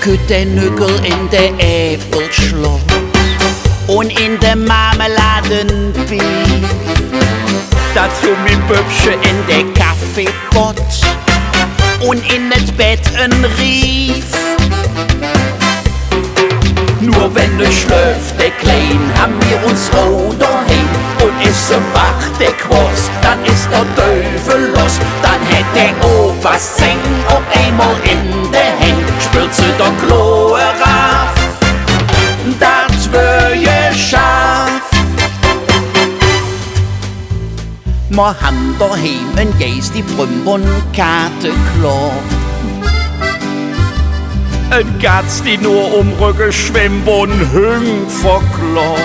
kütt den Nückel in der Äpfelschloss und in der Marmeladenbief. Dazu mi Böbsche in der Kaffeepott und in das Bett ein Rief. Nur wenn du schläft, der Klein, haben wir uns roh daheim. Und ist er wach, der Quoss, dann ist der Teufel los. Dann hätt der Opas Zeng ob einmal in der Hand, spürt sie der Kloe rauf. Das wär je scharf. Wir haben daheim ein Geist, die Brümbon-Karte klar. Ein Gatz, die nur um Rücken schwimmt und Hüng verklar.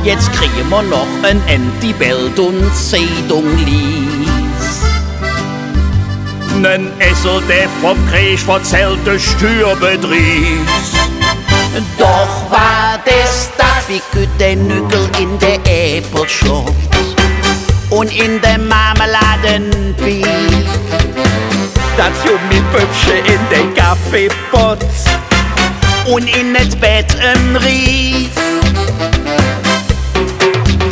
Jetzt kriegen wir noch ein End, die Welt und Zeitung lies. Nen Essel, der vom Krieg verzählte Stürbetrieb. Doch war das wie kütt der Nückel in der Äpfelschloss und in der Marmeladenbief. Dazu mit Böbsche in den Kaffeepott und in das Bett ein Rief.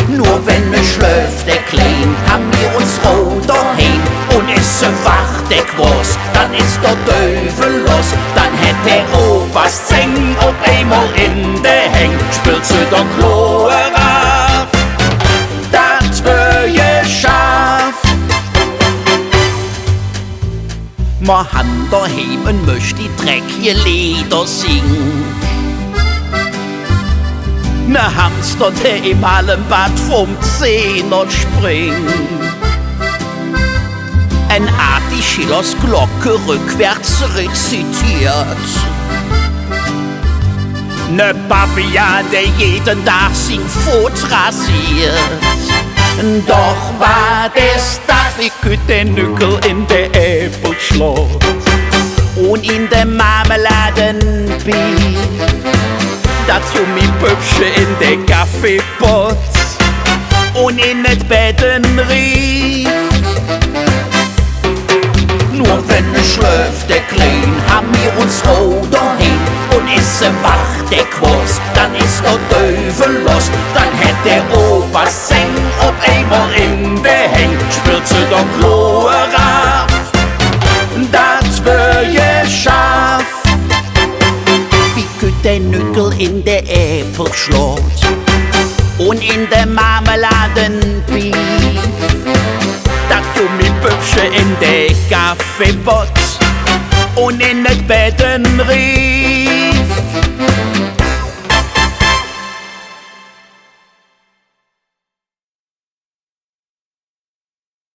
Nur wenn er schläft, der Klein, haben wir uns roh daheim. Und ist er wach, der Quoss, dann ist der Teufel los. Dann hätt der Opas Zeng ob einmal in der Heng, spürt sie der Kloe rauf. Das wär je scharf. Wir haben daheim und möcht die dreckige Lieder singen. Ne Hamster, der im Hallenbad vom Zehner springt. Ein Art, die Schillers Glocke rückwärts rezitiert. Ne Pavian, der jeden Tag sin Fot rasiert. Doch war das wie kütt den Nückel in der Äpfelschloss und in der Marmeladenbief. Dazu mi Böbsche in der Kaffeepott und in das Bett ein Rief. Nur wenn er schläft, der Klein, haben wir uns roh daheim. Und ist er wach, der Quoss, dann ist der Teufel los. Dann hätt der Opas Zeng ob einmal in der Heng, spürt sie der Kloe rauf. Das wär je scharf. Wie kütt der Nückel in der Äpfelschloss und in der Marmeladenbief. Dazu mit Böbsche in der Kaffeepott und in das Bett ein Rief.